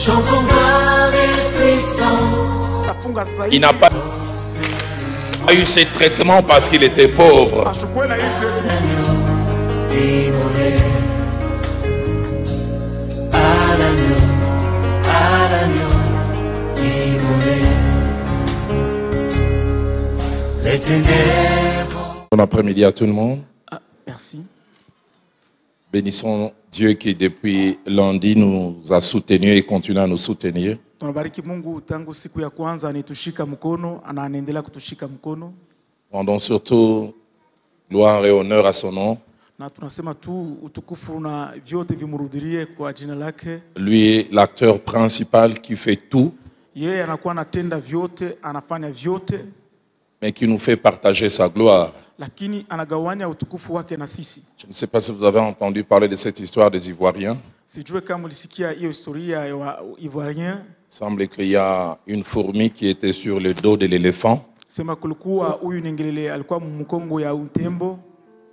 Chantons gloire et puissance. Il n'a pas eu ces traitements parce qu'il était pauvre. Bon après-midi à tout le monde. Merci. Bénissons Dieu qui depuis lundi nous a soutenus et continue à nous soutenir. Tunabariki Mungu tangu siku ya kwanza anitushika mkono, anaendelea kutushika mkono. Rendons surtout gloire et honneur à son nom. Na tunasema tu utukufu na vyote vimurudirie kwa jina lake. Lui l'acteur principal qui fait tout. Yeye anakuwa anatenda vyote, anafanya vyote. Mais qui nous fait partager sa gloire. Lakini anagawanya utukufu wake na sisi. Je ne sais pas si vous avez entendu parler de cette histoire des Ivoiriens. Sijue kama ulisikia hiyo historia ya Ivoirien. Il semble qu'il y a une fourmi qui était sur le dos de l'éléphant. Sema kulikuwa huyu ningelele alikuwa mkongo ya utembo.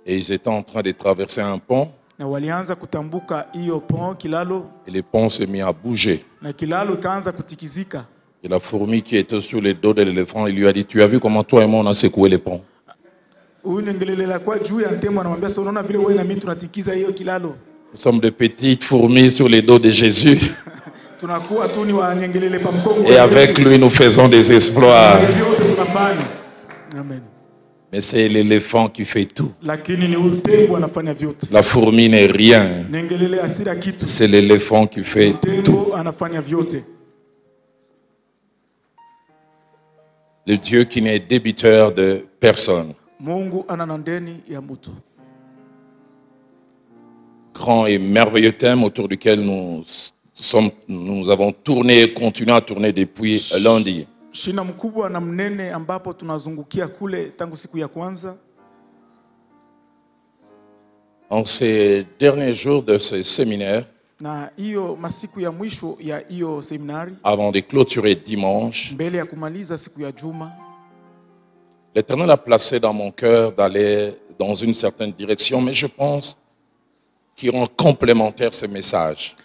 Et ils étaient en train de traverser un pont. Na walianza kutambuka hiyo pont kilalo. Et le pont s'est mis à bouger. Na kilalo kaanza kutikizika. Et la fourmi qui était sur le dos de l'éléphant, il lui a dit, tu as vu comment toi et moi on a secoué les ponts? Nous sommes de petites fourmis sur les dos de Jésus. Et avec lui, nous faisons des exploits. Mais c'est l'éléphant qui fait tout. La fourmi n'est rien. C'est l'éléphant qui fait tout. Le Dieu qui n'est débiteur de personne. Grand et merveilleux thème autour duquel nous avons tourné et continué à tourner depuis lundi. En ces derniers jours de ce séminaire, avant de clôturer dimanche, l'Éternel a placé dans mon cœur d'aller dans une certaine direction, mais je pense qu'il rend complémentaire ce message.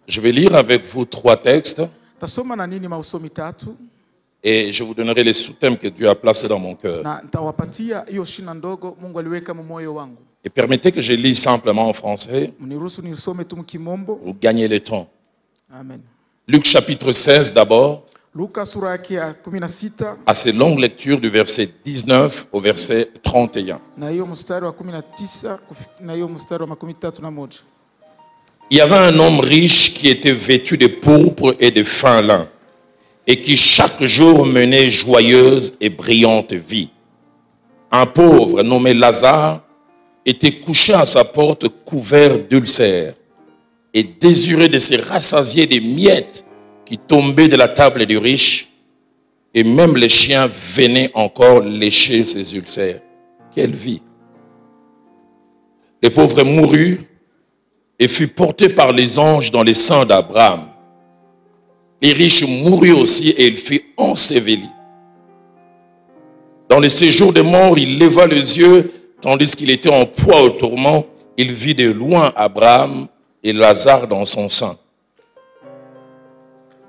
Je vais lire avec vous 3 textes et je vous donnerai les sous-thèmes que Dieu a placés dans mon cœur. Et permettez que je lise simplement en français pour gagner le temps. Amen. Luc chapitre 16 d'abord, à ces longues lectures du verset 19 au verset 31. Il y avait un homme riche qui était vêtu de pourpre et de fin lin, et qui chaque jour menait joyeuse et brillante vie. Un pauvre nommé Lazare était couché à sa porte couvert d'ulcères et désirait de se rassasier des miettes qui tombaient de la table du riche, et même les chiens venaient encore lécher ses ulcères. Quelle vie! Le pauvre mourut et fut porté par les anges dans les seins d'Abraham. Les riches mourut aussi et il fut enseveli. Dans le séjour des morts, il leva les yeux, tandis qu'il était en proie au tourment. Il vit de loin Abraham et Lazare dans son sein.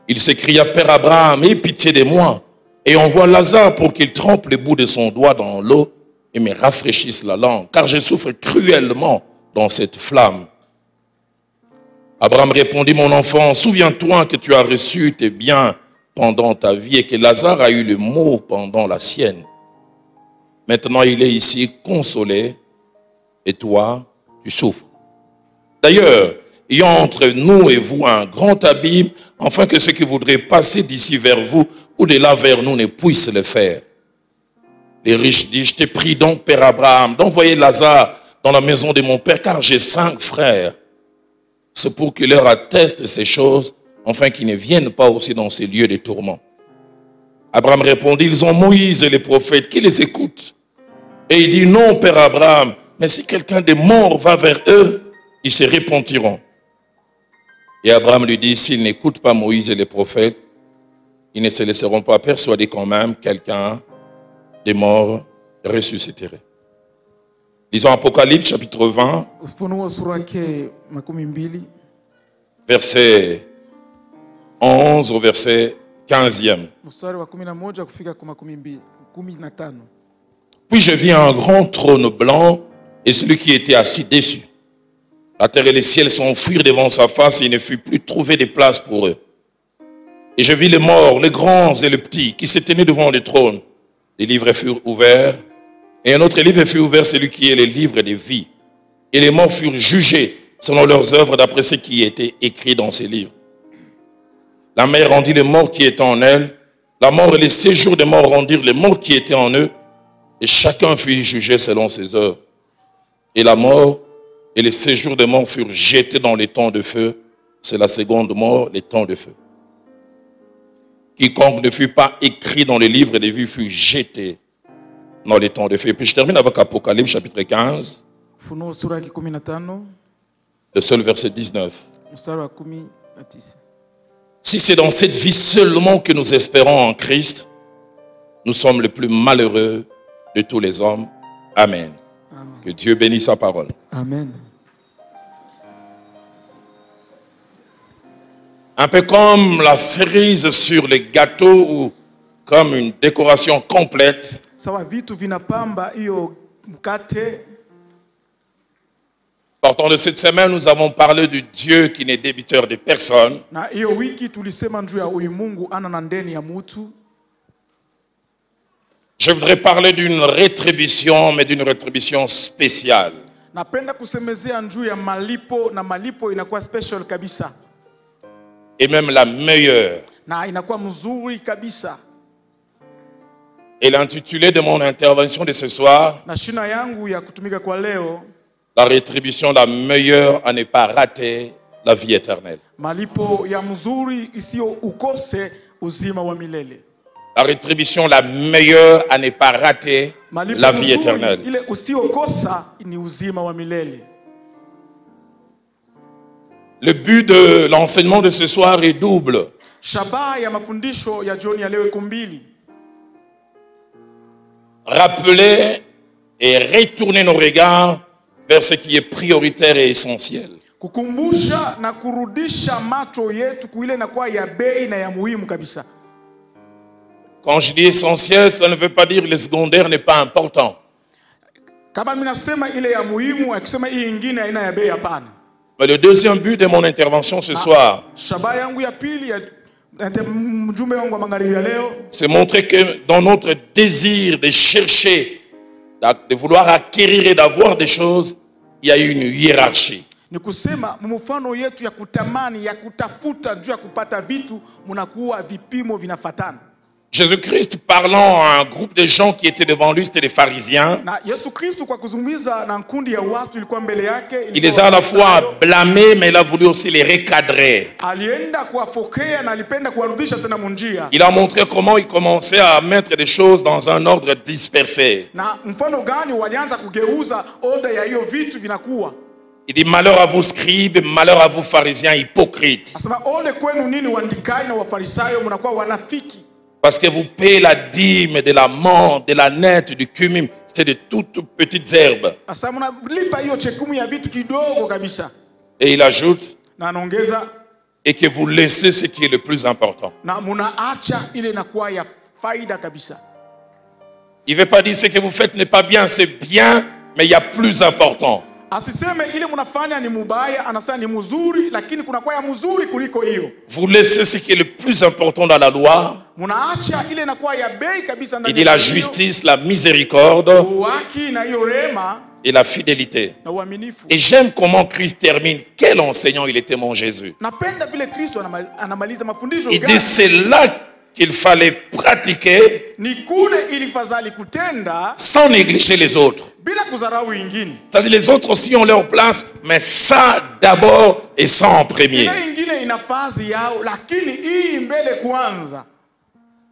Il s'écria, Père Abraham, aie pitié de moi, et envoie Lazare pour qu'il trempe le bout de son doigt dans l'eau et me rafraîchisse la langue, car je souffre cruellement dans cette flamme. Abraham répondit, mon enfant, souviens-toi que tu as reçu tes biens pendant ta vie et que Lazare a eu le maux pendant la sienne. Maintenant, il est ici consolé et toi, tu souffres. D'ailleurs, il y a entre nous et vous un grand abîme, afin que ceux qui voudraient passer d'ici vers vous ou de là vers nous ne puissent le faire. Les riches disent, je te prie donc, Père Abraham, d'envoyer Lazare dans la maison de mon père, car j'ai 5 frères. C'est pour qu'il leur atteste ces choses, afin qu'ils ne viennent pas aussi dans ces lieux de tourment. Abraham répondit, ils ont Moïse et les prophètes, qui les écoutent? Et il dit, non, Père Abraham, mais si quelqu'un de mort va vers eux, ils se repentiront. Et Abraham lui dit, s'ils n'écoutent pas Moïse et les prophètes, ils ne se laisseront pas persuader quand même quelqu'un de mort ressusciterait. Lisons Apocalypse chapitre 20, Ufunuo sura yake 12 verset 11 au verset 15e. mstari wa 11 kufika kwa 15. Puis je vis un grand trône blanc et celui qui était assis dessus. La terre et les ciels s'enfuirent devant sa face et il ne fut plus trouvé de place pour eux. Et je vis les morts, les grands et les petits, qui se tenaient devant le trône. Les livres furent ouverts, et un autre livre fut ouvert, celui qui est le livre de vie. Et les morts furent jugés selon leurs œuvres d'après ce qui était écrit dans ces livres. La mer rendit les morts qui étaient en elle, la mort et les séjours des morts rendirent les morts qui étaient en eux, et chacun fut jugé selon ses œuvres. Et la mort et les séjours des morts furent jetés dans les temps de feu. C'est la seconde mort, les temps de feu. Quiconque ne fut pas écrit dans les livres des vies fut jeté dans les temps de feu. Et puis je termine avec Apocalypse chapitre 15, Ufunuo sura yake 15 le seul verset 19. mstari wa 19. Si c'est dans cette vie seulement que nous espérons en Christ, nous sommes les plus malheureux de tous les hommes. Amen. Amen. Que Dieu bénisse sa parole. Amen. Un peu comme la cerise sur les gâteaux ou comme une décoration complète, Sawa vitu vinapamba hiyo mkate. partant de cette semaine, nous avons parlé du Dieu qui n'est débiteur de personne. Na hiyo wiki tulisema njuu ya huyu Mungu ana na ndeni ya mutu. Je voudrais parler d'une rétribution, mais d'une rétribution spéciale. Napenda kusemezea njuu ya malipo, na malipo inakuwa special kabisa. Et même la meilleure. Na inakuwa mzuri kabisa. Et l'intitulé de mon intervention de ce soir, Na shina yangu ya kutumika kwa leo, la rétribution la meilleure à ne pas rater la vie éternelle. malipo ya mzuri isiyo ukose uzima wa milele. La rétribution la meilleure à ne pas rater Malipo la vie mzuri éternelle. ile usiokosa ni uzima wa milele. Le but de l'enseignement de ce soir est double. Shabaha ya mafundisho ya jioni ya leo iko mbili. Rappeler et retourner nos regards vers ce qui est prioritaire et essentiel. Kukumbusha na kurudisha macho yetu kuile na kwa ya bei na ya muhimu kabisa. Quand je dis essentiel, cela ne veut pas dire que le secondaire n'est pas important. Kama minasema ile ya muhimu, akisema hii ingine haina ya bei, hapana. Mais le deuxième but de mon intervention ce soir, Shabaha yangu ya pili ya mjumbe wangu wa magharibi ya leo, c'est montrer que dans notre désir de chercher, de vouloir acquérir et d'avoir des choses, il y a une hiérarchie. ni kusema mfano yetu ya kutamani, ya kutafuta juu ya kupata vitu, munakuwa vipimo vinafatana. Jésus-Christ parlant à un groupe de gens qui étaient devant lui, c'était les pharisiens. Na Yesu Kristo kwa kuzungumza na kundi ya watu ilikuwa mbele yake, Il les a à la fois blâmés, mais il a voulu aussi les recadrer. alienda kuwafokea na alipenda kuwarudisha tena munjia. Il a montré comment il commençait à mettre des choses dans un ordre dispersé. Na mfano gani walianza kugeuza oda ya hiyo vitu vinakuwa. Il dit malheur à vous scribes, malheur à vous pharisiens hypocrites. Asema ole kwenu nini waandikai na wafarisayo, mnakuwa wanafiki. Parce que vous payez la dîme de la menthe, de la nette, du cumim. C'était de toutes petites herbes. Asema mnalipa hiyo chekumu ya vitu kidogo kabisa. Et il ajoute, Na anaongeza, et que vous laissez ce qui est le plus important. na munaacha ile inakuwa ya faida kabisa. Il ne veut pas dire ce que vous faites n'est pas bien, c'est bien, mais il y a plus important. Asiseme ile mnafanya ni mubaya, anasema ni mzuri, lakini kuna kwa ya mzuri kuliko hiyo. Vous laissez ce qui est le plus important dans la loi. Munaacha ile inakuwa ya bei kabisa ndani. Il dit la justice, la miséricorde haki na hiyo rema et la fidélité. na uaminifu. Et j'aime comment Christ termine. Quel enseignant il était, mon Jésus. Napenda vile Kristo anamaliza mafundisho Il gani. dit c'est là qu'il fallait pratiquer Ni kule ili fadhali kutenda sans négliger les autres. bila kudharau wengine. C'est-à-dire les autres aussi ont leur place, mais ça d'abord et ça en premier. Ile ingine ina fazi yao, lakini hii mbele kwanza.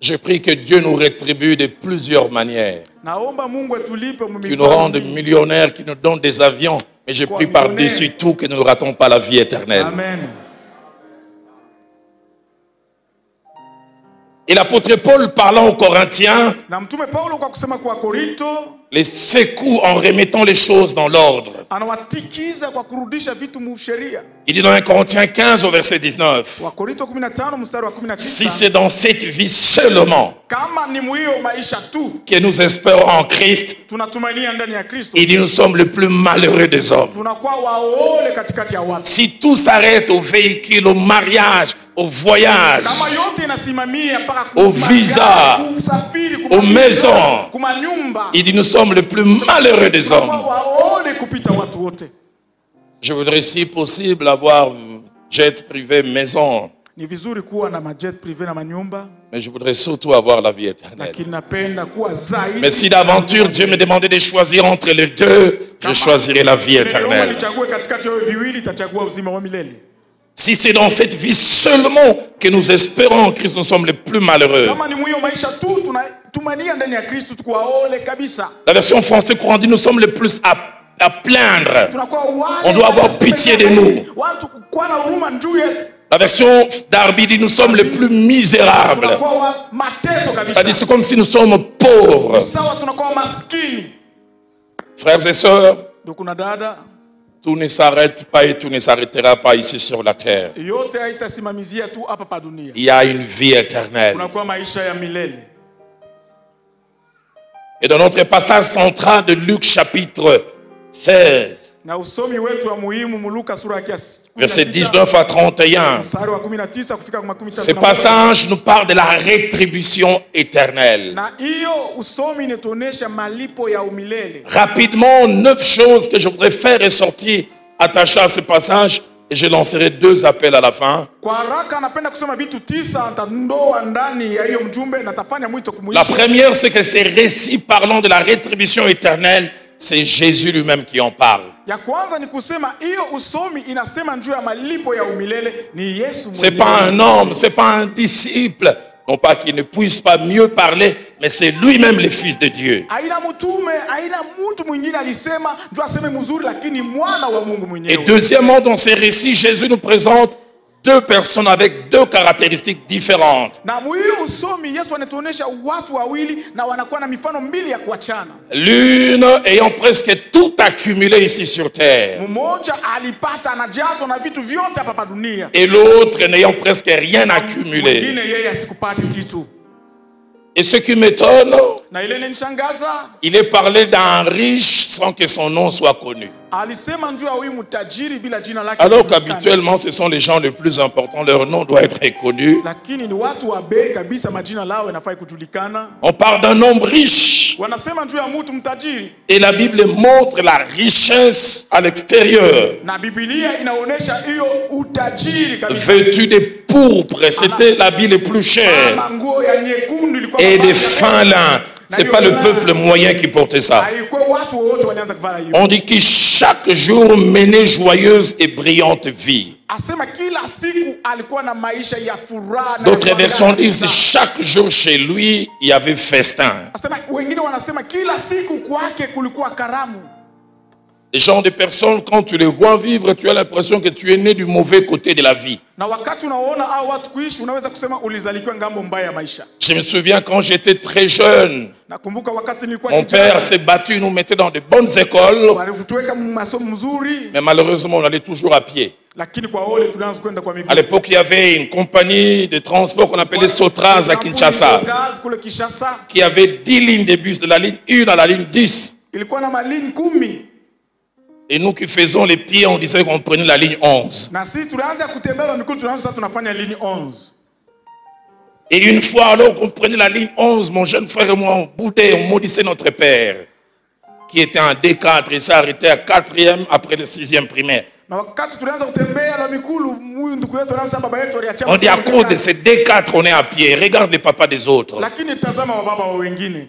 Je prie que Dieu nous rétribue de plusieurs manières. Naomba Mungu atulipe Qu'il nous rende millionnaires, qu'il nous donne des avions. Mais je prie par-dessus tout que nous ne ratons pas la vie éternelle. Amen. Et l'apôtre Paul parlant aux Corinthiens, Na mtume Paulo kwa kusema kwa Korinto, les secoue en remettant les choses dans l'ordre. Anawatikiza kwa kurudisha vitu mu sheria. Il dit dans 1 Corinthiens 15 au verset 19. Wakorintho 15 mstari wa 19. Si c'est dans cette vie seulement Kama ni muhiyo maisha tu que nous espérons en Christ, tunatumainia ndani ya Kristo, il dit nous sommes les plus malheureux des hommes. tunakuwa waole katikati ya watu. Si tout s'arrête au véhicule, au mariage, au voyage, Kama yote inasimamia mpaka au visa, kusafiri, aux maisons, kuma nyumba, il dit nous sommes les plus malheureux des hommes. waole kupita watu wote. Je voudrais si possible avoir jet privé, maison, Ni vizuri kuwa na majet privé na manyumba, mais je voudrais surtout avoir la vie éternelle. lakini napenda kuwa zaidi. Mais si d'aventure Dieu me demandait de choisir entre les deux, je choisirais la vie éternelle. Nichague katikati ya viwili, tachagua uzima wa milele. Si c'est dans cette vie seulement que nous espérons en Christ, nous sommes les plus malheureux. Kama ni muhiyo maisha tu tunatumania ndani ya Kristo, tukuwaole kabisa. La version française courant dit nous sommes les plus à plaindre. Tunakuwa wale On doit avoir pitié de nous. watu kuwa na huruma juu yetu. La version d'Arby dit nous sommes les plus misérables. Tunakuwa mateso kabisa. C'est-à-dire c'est comme si nous sommes pauvres. Sawa, tunakuwa maskini. Frères et sœurs, Ndugu na dada, tout ne s'arrête pas et tout ne s'arrêtera pas ici sur la terre. yote haitasimamizia tu hapa pa dunia. Il y a une vie éternelle. Kunakuwa maisha ya milele. Et dans notre passage central de Luc chapitre 16, Na usomi wetu wa muhimu mu Luka sura ya versets 19 à 31, mstari wa 19 kufika kwa 13. ce passage nous parle de la rétribution éternelle. Na hiyo usomi inatuonesha malipo ya umilele. Rapidement, 9 choses que je voudrais faire ressortir attachées à ce passage, et je lancerai 2 appels à la fin. Kwa haraka napenda kusema vitu 9 nitandoa ndani ya hiyo mjumbe na tafanya mwito La kumuisha. première, c'est que ces récits parlant de la rétribution éternelle, c'est Jésus lui-même qui en parle. Ya kwanza ni kusema hiyo usomi inasema juu ya malipo ya umilele ni Yesu mwenyewe. C'est pas un homme, c'est pas un disciple. Non pas qu'il ne puisse pas mieux parler, mais c'est lui-même le Fils de Dieu. Haina mtume, haina mtu mwingine alisema juu aseme mzuri, lakini mwana wa Mungu Et mwenyewe. deuxièmement, dans ces récits, Jésus nous présente 2 personnes avec 2 caractéristiques différentes. Na hiyo usomi Yesu anatuonesha watu wawili na wanakuwa na mifano mbili ya kuachana. L'une ayant presque tout accumulé ici sur terre, Mmoja alipata anajazwa na vitu vyote hapa pa dunia. et l'autre n'ayant presque rien accumulé. Mwingine yeye asikupate kitu. Et ce qui m'étonne, Na ile nishangaza, il est parlé d'un riche sans que son nom soit connu. alisema njoo ya huyu mtajiri bila jina lake. Alors kujulikana. qu'habituellement, ce sont les gens les plus importants, leur nom doit être connu. Lakini ni watu wa bei kabisa, majina lao yanafai kujulikana. On parle d'un homme riche. Wanasema njoo ya mtu mtajiri, Et la Bible montre la richesse à l'extérieur. na Biblia inaonesha hiyo utajiri kabisa. Vêtu de pourpre, c'était l'habit le plus cher. Kama nguo ya nyekundu ilikuwa Et mavazi des ya fins bei. lins. C'est pas le peuple moyen qui portait ça. Haikuwa watu wote walianza kuvaa hiyo. On dit que chaque jour menait joyeuse et brillante vie. Asema kila siku alikuwa na maisha ya furaha. na D'autres ya versions disent furaha. chaque jour chez lui, il y avait festin. Asema wengine wanasema kila siku kwake kulikuwa karamu. Les gens de personnes, quand tu les vois vivre, tu as l'impression que tu es né du mauvais côté de la vie. Na wakati unaona hao watu kuishi, unaweza kusema ulizalikiwa ngambo mbaya ya maisha. Je me souviens quand j'étais très jeune, Nakumbuka wakati nilikuwa mon père s'est battu, il nous mettait dans de bonnes écoles, walituweka masomo mzuri, mais malheureusement on allait toujours à pied. lakini kwa ole tulianza kwenda kwa miguu. À l'époque, il y avait une compagnie de transport qu'on appelait Sotraz à Kinshasa, Sotraz kule Kinshasa qui avait 10 lignes de bus de la ligne 1 à la ligne 10. ilikuwa na malini 10. Et nous qui faisons les pieds, on disait qu'on prenait la ligne 11. Na sisi tulianza kutembea na miguu, tunaanza sasa tunafanya ligne 11. Et une fois, alors qu'on prenait la ligne 11, mon jeune frère et moi, on boudait, on maudissait notre père, qui était en D4 et s'est arrêté à 4e après le 6e primaire. Na wakati tulianza kutembea na mikulu, huyu ndugu yetu anaanza baba yetu aliacha. On dit à cause de ces D4, on est à pied. Regarde les papas des autres. Lakini tazama wa baba wa wengine.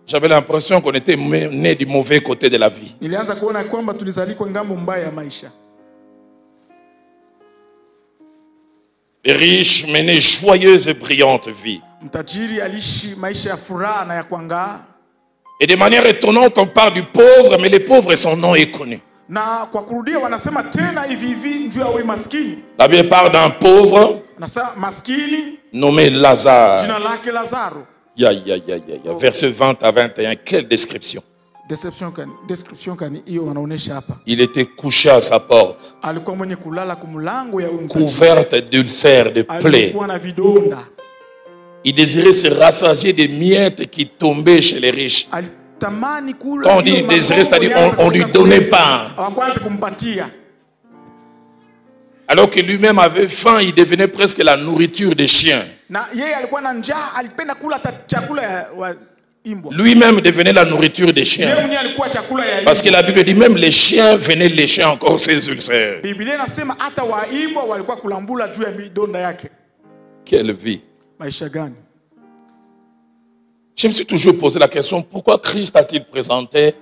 J'avais l'impression qu'on était né du mauvais côté de la vie. Nilianza kuona kwamba tulizalikwa ngambo mbaya ya maisha. Les riches menaient joyeuse et brillante vie. Mtajiri aliishi maisha ya furaha na ya kuangaa. Et de manière étonnante, on parle du pauvre, mais les pauvres, son nom est connu. Na kwa kurudia wanasema tena hivi hivi njoo ya huyu maskini. La Bible parle d'un pauvre Anasema maskini nommé Lazare. jina lake Lazaro. Verset 20 à 21, quelle description. Description kani hiyo wanaonesha hapa. Il était couché à sa porte, Alikuwa mwenye kulala kumlango ya huyo mtajiri. couverte d'ulcères, de plaies. Alikuwa na vidonda. Il désirait se rassasier des miettes qui tombaient chez les riches. Alitamani kula. Quand on dit désirer, c'est-à-dire on lui donnait pas. Hawakuanza kumpatia. Alors que lui-même avait faim, il devenait presque la nourriture des chiens. Na yeye alikuwa na njaa, alipenda kula hata chakula ya imbwa. Lui-même devenait la nourriture des chiens. Yeye mwenyewe alikuwa chakula ya imbwa. Parce que la Bible dit même les chiens venaient lécher encore ses ulcères. Biblia inasema hata waimbwa walikuwa kulambula juu ya midonda yake. Quelle vie. Maisha gani? Je me suis toujours posé la question, pourquoi Christ a-t-il présenté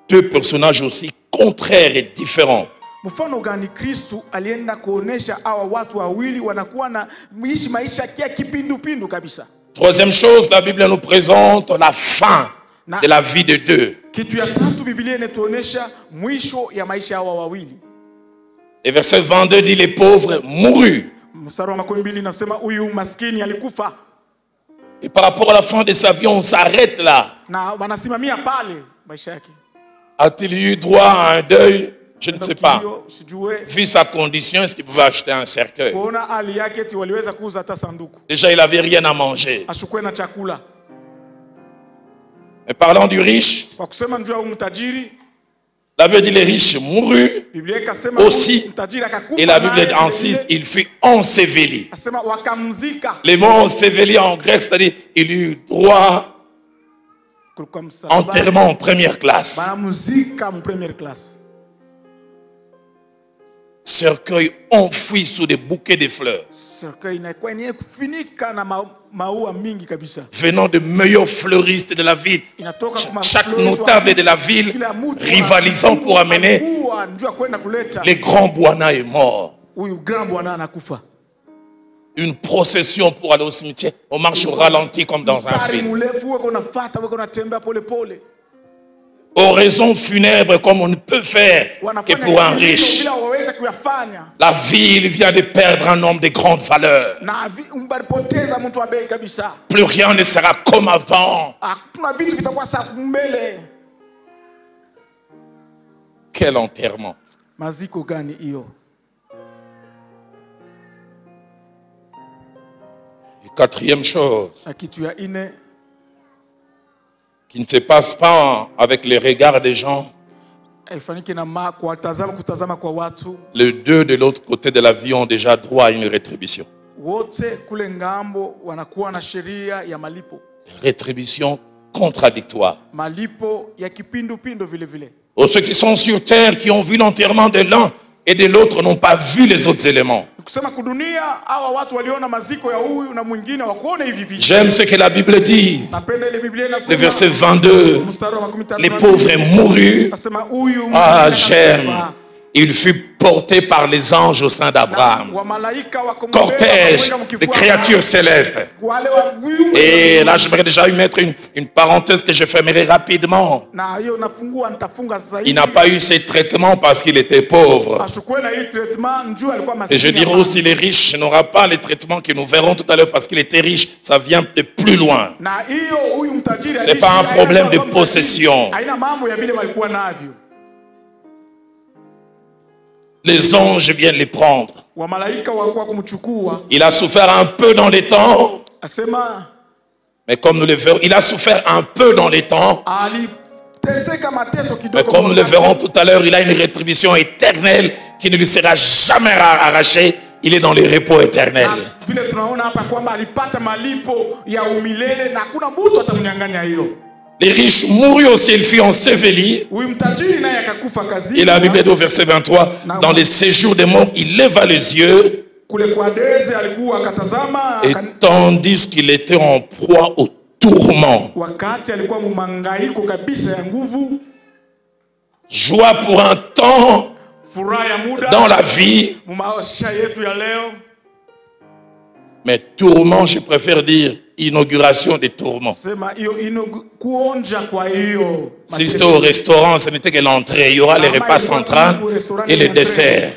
deux personnages aussi contraires et différents? Mfano gani Kristo alienda kuonesha hawa watu wawili wanakuwa na maisha ya kipindupindu kabisa. Troisième chose, la Bible nous présente la fin de la vie de deux. Kitu ya tatu Biblia inatuonesha mwisho ya maisha hawa wawili. Et verset 22 dit les pauvres moururent. Mstari wa 12 inasema huyu maskini alikufa. Et par rapport à la fin de sa vie, on s'arrête là. Na wanasimamia pale maisha yake. A-t-il eu droit à un deuil? Je ne sais pas. Vu sa condition, est-ce qu'il pouvait acheter un cercueil? Déjà, il n'avait rien à manger. Mais parlant du riche, la Bible dit les riches moururent aussi. Et la Bible insiste, il fut enseveli. Les mots enseveli en grec, c'est-à-dire il eut droit enterrement en première classe. Cercueil enfoui sous des bouquets de fleurs. Venant de meilleurs fleuristes de la ville. Chaque notable de la ville rivalisant pour amener les grands Bwana est mort. Une procession pour aller au cimetière. On marche au ralenti comme dans un film. Oraison funèbre comme on ne peut faire que pour un riche. La ville vient de perdre un homme de grande valeur. Plus rien ne sera comme avant. Quel enterrement. Et quatrième chose qui ne se passe pas avec les regards des gens. Les deux de l'autre côté de la vie ont déjà droit à une rétribution. Rétribution contradictoire. Ou ceux qui sont sur terre, qui ont vu l'enterrement de l'un et de l'autre, n'ont pas vu les autres éléments. J'aime ce que la Bible dit. Le verset 22. Les pauvres moururent. Ah, j'aime. Il fut porté par les anges au sein d'Abraham. Cortège de créatures célestes. Et là, j'aimerais déjà y mettre une parenthèse que je fermerai rapidement. Il n'a pas eu ces traitements parce qu'il était pauvre. Et je dirais aussi les riches n'auront pas les traitements que nous verrons tout à l'heure parce qu'il était riche. Ça vient de plus loin. Ce n'est pas un problème de possession. Les anges viennent les prendre. Il a souffert un peu dans les temps. Mais comme nous le verrons, il a souffert un peu dans les temps. Mais comme nous le verrons tout à l'heure, il a une rétribution éternelle qui ne lui sera jamais arrachée. Il est dans les repos éternels. Les riches moururent aussi, il fut enseveli. Et la Bible dit au verset 23, dans les séjours des morts, il leva les yeux. Et tandis qu'il était en proie au tourment, joie pour un temps dans la vie, mais tourment, je préfère dire inauguration des tourments. Si c'était au restaurant, ce n'était que l'entrée. Il y aura les repas centrales et les desserts.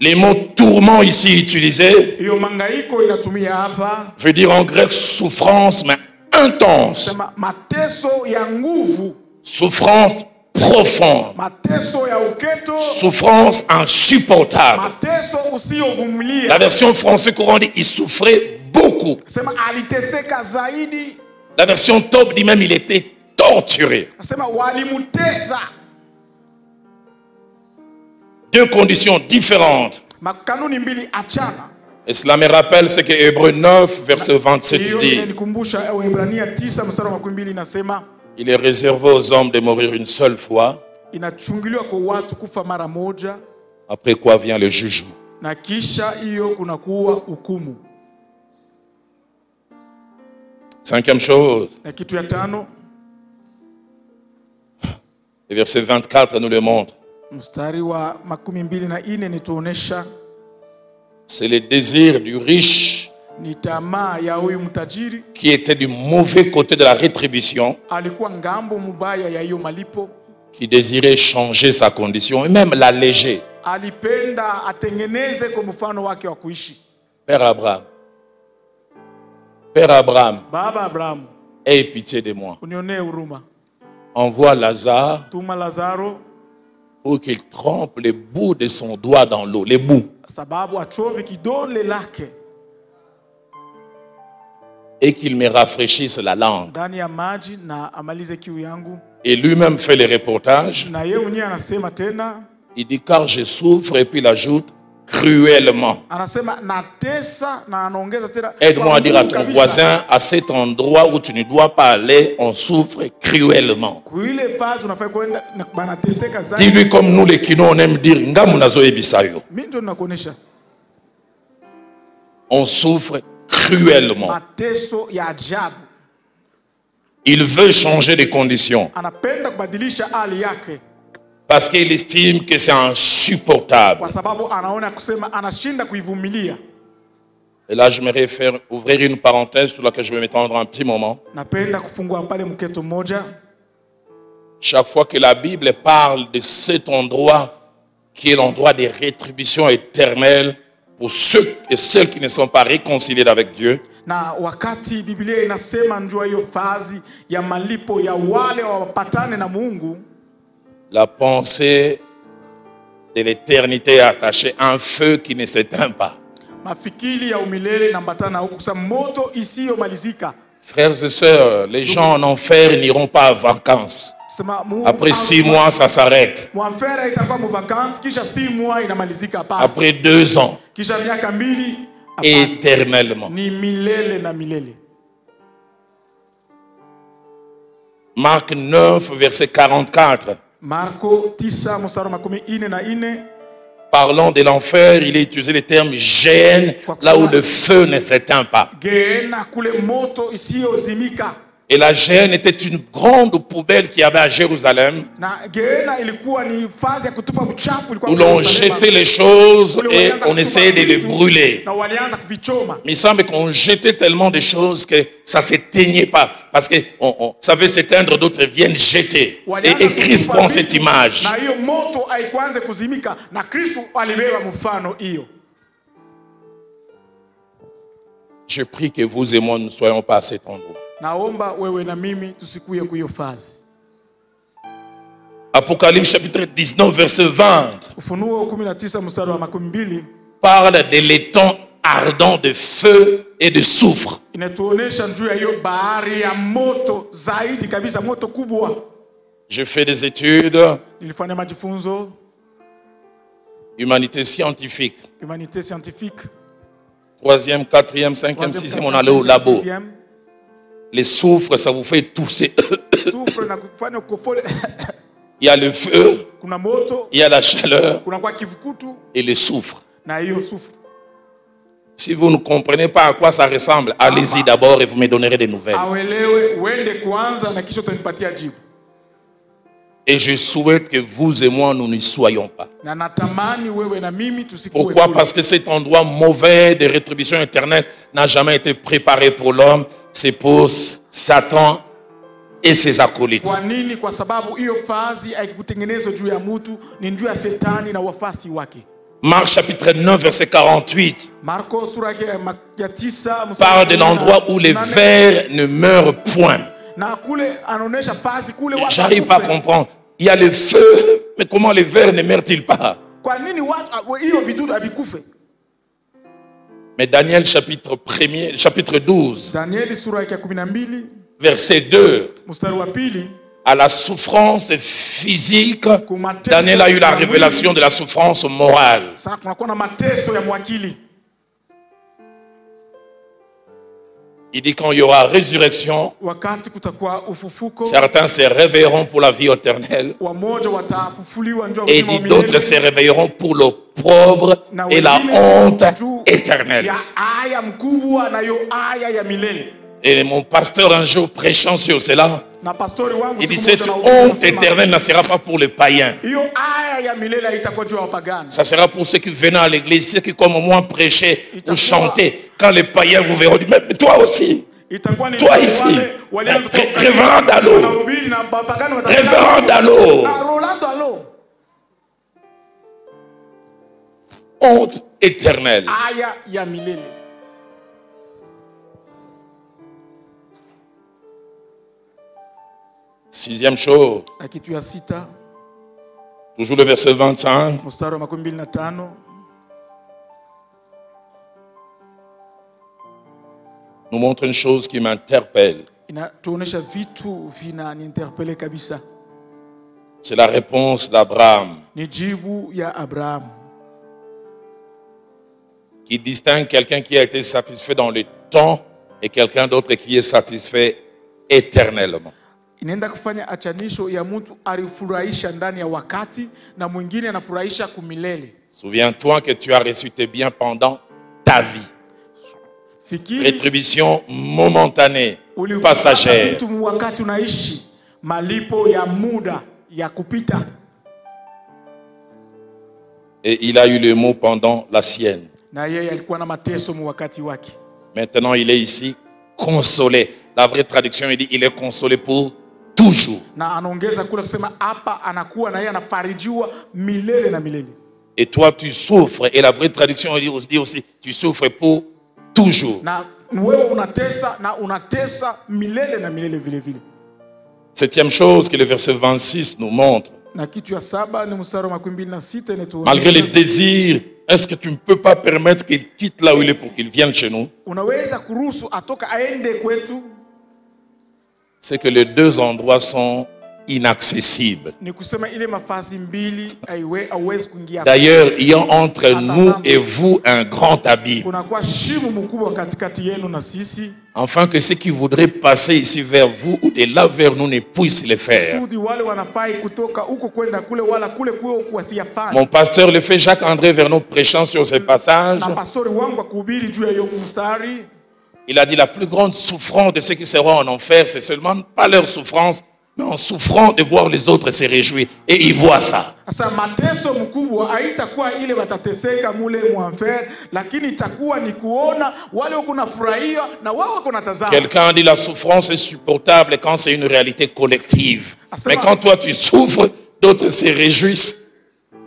Les mots tourment ici utilisés Hiyo mangaiko inatumia hapa veut dire en grec souffrance, mais intense. sema mateso ya nguvu, Souffrance profonde. mateso ya uketo, Souffrance insupportable. mateso La usiovumilia. version français courant dit il souffrait beaucoup. Sema aliteseka zaidi, La version top dit même il était torturé. sema walimutesa. Deux conditions différentes. Makanuni mbili achana. Et cela me rappelle ce que Hébreux 9, verset 27 Hiyo dit. inanikumbusha Waebrania 9 mstari wa 12 inasema Il est réservé aux hommes de mourir une seule fois, inachungiliwa kwa watu kufa mara moja, après quoi vient le jugement. na kisha hiyo kunakuwa hukumu. Cinquième chose, Na kitu ya tano, le verset 24 nous le montre. mstari wa 24 nituonesha C'est le désir du riche ni tamaa ya huyu mtajiri, qui était du mauvais côté de la rétribution, alikuwa ngambo mubaya ya hiyo malipo, qui désirait changer sa condition et même l'alléger. alipenda atengeneze kwa mfano wake wa kuishi. Père Abraham, Père Abraham, Baba Abrahamu, aie pitié de moi. unionee huruma, Envoie Lazare tuma Lazaro pour qu'il trempe le bout de son doigt dans l'eau, les bouts, sababu achove kidole lake et qu'il me rafraîchisse la langue. ndani ya maji na amalize kiu yangu. Et lui-même fait le reportage. Na yeye mwenyewe anasema tena, Il dit car je souffre et puis il ajoute cruellement. anasema natesa, na anaongeza tena, Aide-moi à dire à ton kabisa, voisin, à cet endroit où tu ne dois pas aller, on souffre cruellement. kuile fazi unafai kwenda na banateseka zaidi. Dis-lui comme nous les Kino, on aime dire, Ngamu nazo ebisayo. Mimi ndio nakuonesha On souffre cruellement. mateso ya ajabu. Il veut changer de conditions Anapenda kubadilisha hali yake parce qu'il estime que c'est insupportable. kwa sababu anaona kusema anashinda kuivumilia. Et là, je me faire ouvrir une parenthèse sur laquelle je vais m'étendre un petit moment. Napenda kufungua pale mketo mmoja. Chaque fois que la Bible parle de cet endroit qui est l'endroit des rétributions éternelles pour ceux et celles qui ne sont pas réconciliés avec Dieu, Na wakati Biblia inasema njua hiyo fazi ya malipo ya wale wapatane na Mungu, la pensée de l'éternité est attachée à un feu qui ne s'éteint pas. mafikiri ya umilele nambatana huko kusema moto isiyomalizika. Frères et sœurs, les gens en enfer n'iront pas en vacances. Sema Mungu Après 6 mois, ça s'arrête. mwafera itakuwa mu vacances, kisha 6 mois inamalizika hapa. Après 2 ans, Kisha miaka 2 éternellement. ni milele na milele. Marc 9, verset 44. Marko 9 mstari wa 44. Parlant de l'enfer, il a utilisé le terme gêne, là où le feu ne s'éteint pas. Geena kule moto isiyozimika. Et la gêne était une grande poubelle qu'il y avait à Jérusalem, Na geena ilikuwa ni fazi ya kutupa uchafu, ilikuwa où l'on Yerusalemu. jetait les choses Kule et walianza on kutupa essayait de les vitu, brûler. na walianza kuvichoma. Mais il semble qu'on jetait tellement de choses que ça ne s'éteignait pas. Parce que ça veut s'éteindre, d'autres viennent jeter. Et Christ prend cette image. Na hiyo moto haikuanze kuzimika, na Kristo alibeba mfano hiyo. Je prie que vous et moi ne soyons pas à cet endroit. Naomba wewe na mimi tusikuye kwa hiyo fazi. Apocalypse chapitre 19 verset 20 Ufunuo 19 mstari wa 12 parle de l'étang ardent de feu et de soufre. inatuonesha juu ya hiyo bahari ya moto zaidi kabisa, moto kubwa. Je fais des études, Nilifanya majifunzo humanité scientifique. humanité scientifique. 3e, 4e, 5e, 6e, on allait au labo. Les soufres, ça vous fait tousser. Soufre na kufanya kufole. Il y a le feu, Kuna moto, il y a la chaleur kuna kwa kivukutu et le soufre. na hiyo soufre. Si vous ne comprenez pas à quoi ça ressemble, allez-y d'abord et vous me donnerez des nouvelles. Awelewe uende kwanza na kisha utanipatia jibu. Et je souhaite que vous et moi, nous n'y soyons pas. Na natamani wewe na mimi tusikuwe. Pourquoi? Parce que cet endroit mauvais de rétribution éternelle n'a jamais été préparé pour l'homme. C'est pour Satan et ses acolytes. Kwa nini? Kwa sababu hiyo fazi haikutengenezwa juu ya mtu, ni juu ya Shetani na wafasi wake. Marc chapitre 9, verset 48. Marko sura ya 9 Parle de l'endroit où les vers ne meurent point. na kule anaonesha fazi kule watu J'arrive pas à comprendre. Il y a le feu, mais comment les vers ne meurent-ils pas? kwa nini watu hiyo vidudu havikufe? Mais Daniel chapitre 1er, chapitre 12, Danieli sura ya 12 verset 2, mstari wa 2, à la souffrance physique, Daniel a eu la révélation de la souffrance morale. sasa kunakuwa na mateso ya mwakili. Il dit quand il y aura résurrection, Wakati kutakuwa ufufuko, certains se réveilleront pour la vie éternelle wamoja watafufuliwa njoo et il dit d'autres se réveilleront pour l'opprobre et la honte éternelle. ya aya mkubwa na yo aya ya milele. Et mon pasteur un jour prêchant sur cela, Na pastori wangu il dit siku cette moja na honte éternelle ne sera pas pour les païens. hiyo aya ya milele haitakuwa juu ya wapagani. Ça sera pour ceux qui venaient à l'église, ceux qui comme moi prêchaient ou chantaient. Quand les païens vous verront, mais toi aussi, Itakuwa ni toi ici, révérend Dalo, wanahubiri na wapagani watasema révérend Dalo, na Rolando alo. honte éternelle. Aya ya milele. Sixième chose, Na kitu ya sita toujours le verset 25. mstari wa 25 nous montre une chose qui m'interpelle. inatuonesha vitu vinaniinterpele kabisa. C'est la réponse d'Abraham Ni jibu ya Abraham qui distingue quelqu'un qui a été satisfait dans le temps et quelqu'un d'autre qui est satisfait éternellement. inaenda kufanya achanisho ya mtu alifurahisha ndani ya wakati na mwingine anafurahisha kumilele. Souviens-toi que tu as reçu tes biens pendant ta vie. Fikiri Rétribution momentanée, ulipata passagère. vitu wakati unaishi, malipo ya muda ya kupita. Et il a eu le mot pendant la sienne. Na yeye alikuwa na mateso mu wakati wake. Maintenant, il est ici consolé. La vraie traduction, il dit, il est consolé pour toujours. Na anaongeza kule kusema hapa anakuwa na yeye anafarijiwa milele na milele. Et toi, tu souffres. Et la vraie traduction, il dit aussi, tu souffres pour toujours. Na wewe unatesa na unatesa milele na milele vile vile. Septième chose que le verset 26 nous montre. Na kitu ya saba ni mstari wa 26 inatuonyesha Malgré les désirs, est-ce que tu ne peux pas permettre qu'il quitte là où il est pour qu'il vienne chez nous? unaweza kuruhusu atoka aende kwetu. C'est que les deux endroits sont inaccessibles. Ni kusema ile mafasi mbili haiwezi kuingia. D'ailleurs, il y a entre nous et vous un grand abîme. Kunakuwa shimo mkubwa katikati yenu na sisi. Afin que ceux qui voudraient passer ici vers vous ou de là vers nous ne puissent le faire. Kusudi wale wanafai kutoka huko kwenda kule wala kule wasiyafanya. Mon pasteur, le fait Jacques-André Vernon, prêchant sur ces passages, Na pastori wangu kuhubiri juu ya hiyo mstari, il a dit la plus grande souffrance de ceux qui seront en enfer, c'est seulement pas leur souffrance, mais en souffrant de voir les autres se réjouir. Et ils voient ça. sasa mateso mkubwa haitakuwa ile watateseka mule mwanfer, lakini itakuwa ni kuona wale wako nafurahia na wao wako natazama. Quelqu'un dit la souffrance est supportable quand c'est une réalité collective. Mais quand toi tu souffres, d'autres se réjouissent.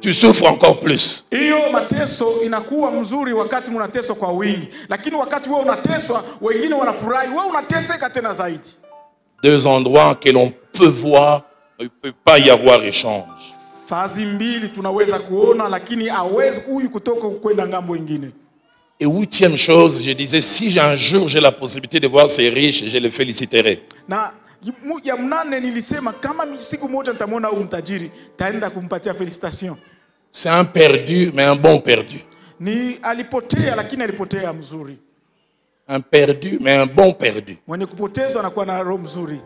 Tu souffres encore plus. Hiyo mateso inakuwa mzuri wakati mnateswa kwa wingi, lakini wakati wewe unateswa wengine wanafurahi, wewe unateseka tena zaidi. Deux endroits que l'on peut voir, il ne peut pas y avoir échange. Fazi mbili tunaweza kuona, lakini hawezi huyu kutoka kwenda ngambo nyingine. Et huitième chose, je disais, si un jour j'ai la possibilité de voir ces riches, je les féliciterai. Na ya mnane nilisema kama siku moja nitamwona huyu mtajiri, taenda kumpatia felicitation. C'est un perdu, mais un bon perdu. Ni alipotea lakini alipotea mzuri. Un perdu, mais un bon perdu. Mwenye kupotezwa anakuwa na roho mzuri.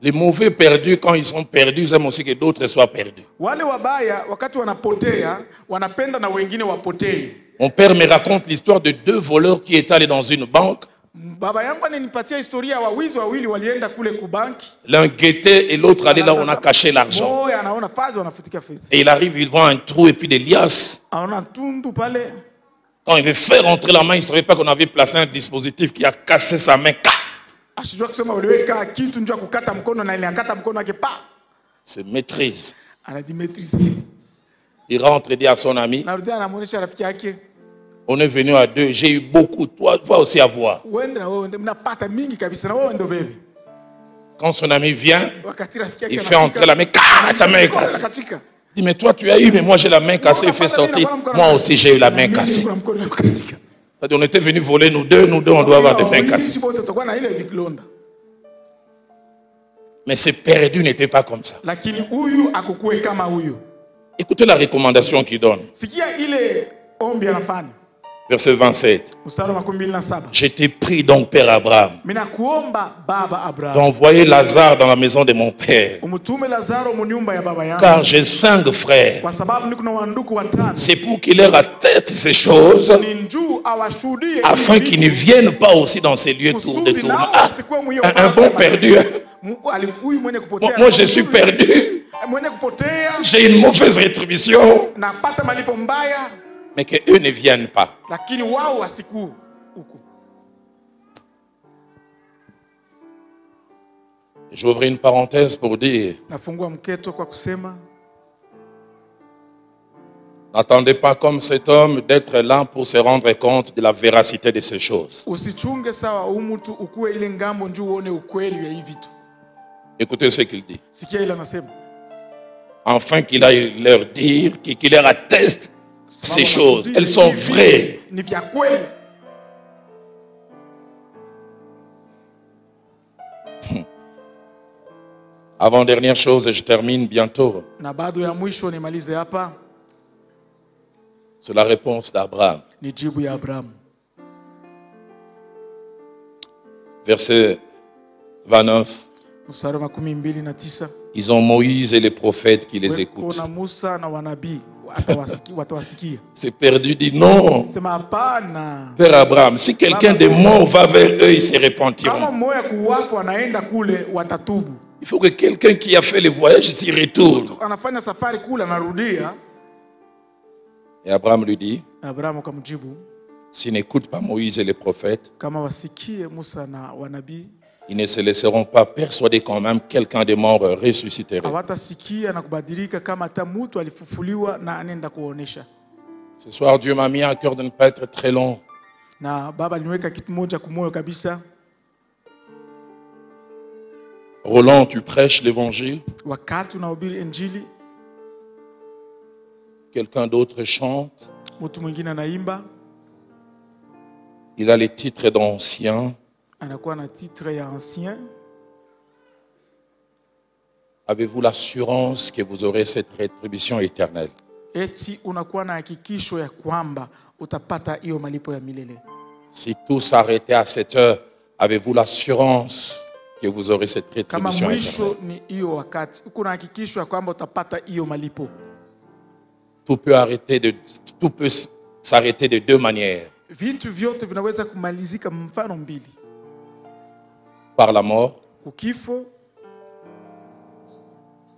Les mauvais perdus, quand ils sont perdus, ils aiment aussi que d'autres soient perdus. Wale wabaya wakati wanapotea, wanapenda na wengine wapotee. Mon père me raconte l'histoire de deux voleurs qui étaient allés dans une banque. Baba yangu ananipatia historia wa wizi wawili walienda kule kubanki. L'un guettait et l'autre allait là où on a caché l'argent. Moja anaona fazi wanafutika fezi. Et il arrive, il voit un trou et puis des liasses. Anaona tundu pale. Quand il veut faire rentrer la main, il ne savait pas qu'on avait placé un dispositif qui a cassé sa main. Ashijua kusema waliweka kitu njoo kukata mkono na ile akata mkono wake pa. C'est maîtrise. Anadi maîtriser. Il rentre et dit à son ami, narudia anamuonesha rafiki yake, on est venu à deux, j'ai eu beaucoup, toi aussi avoir. uende na wewe mnapata mingi kabisa na wewe ndio bebe. Quand son ami vient, Wakati rafiki yake il fait entrer la main, sa main est cassée. katika. Il dit, mais toi tu as eu, mais moi j'ai la main cassée, il fait sortir. Moi aussi j'ai eu la main cassée. C'est-à-dire on était venus voler, nous deux on doit avoir des mains cassées. Mais ce perdu n'était pas comme ça. Lakini huyu akukue kama huyu. Écoutez la recommandation qu'il donne. Sikia ile ombi anafanya. Verset 27. Mstari wa 27. Je t'ai pris donc, Père Abraham, Minakuomba baba Abraham, d'envoyer Lazare dans la maison de mon père, umutume Lazaro mu nyumba ya baba yangu. car j'ai 5 frères. Kwa sababu niko na wanduku watano. C'est pour qu'il leur atteste ces choses, Ni njoo awashuhudie afin qu'ils ne viennent pas aussi dans ces lieux tour de tour. Ah, un bon perdu. Huyu mwenye kupotea. Moi je suis perdu. Mwenye kupotea. J'ai une mauvaise rétribution. Napata malipo mbaya. Mais qu'eux ne viennent pas. Lakini wao wasiku huku. J'ouvre une parenthèse pour dire, Nafungua mketo kwa kusema, n'attendez pas comme cet homme d'être là pour se rendre compte de la véracité de ces choses. usichunge sawa umutu ukue ile ngambo njoo uone ukweli ya hivi vitu. Écoutez ce qu'il dit. Sikia ile anasema. Afin qu'il aille leur dire, qu'il leur atteste ces choses. Elles sont vraies. Ni vya kweli. Avant-dernière chose, et je termine bientôt. Na bado ya mwisho nimalize hapa. C'est la réponse d'Abraham. Ni jibu ya Abraham. Verset 29. Mstari wa 29. Ils ont Moïse et les prophètes qui les écoutent. Kuna Musa na wanabii watawasikia. C'est perdu, dit non. Sema hapana. Père Abraham, si quelqu'un de mort va vers eux, ils se Kama repentiront. mmoja kuwafu anaenda kule watatubu. Il faut que quelqu'un qui a fait le voyage s'y retourne. Anafanya safari kule anarudia. Et Abraham lui dit, Abraham akamjibu, s'ils n'écoutent pas Moïse et les prophètes, kama wasikie Musa na wanabii, ils ne se laisseront pas persuader quand même quelqu'un de mort ressusciterait. hawatasikia na kubadilika kama hata mtu alifufuliwa na anaenda kuonesha. Ce soir, Dieu m'a mis à cœur de ne pas être très long. Na baba aliniweka kitu moja kumoyo kabisa. Roland, tu prêches l'évangile. Wakati unahubiri injili, Quelqu'un d'autre chante. mtu mwingine anaimba, Il a les titres d'ancien. anakuwa na titre ya ancien. Avez-vous l'assurance que vous aurez cette rétribution éternelle? Eti unakuwa na hakikisho ya kwamba utapata hiyo malipo ya milele. Si tout s'arrêtait à cette heure, avez-vous l'assurance que vous aurez cette Kama rétribution éternelle? mwisho ni hiyo wakati, uko na hakikisho ya kwamba utapata hiyo malipo. Tout peut s'arrêter de deux manières. Vitu vyote vinaweza kumalizika mfano mbili. Par la mort Kukifo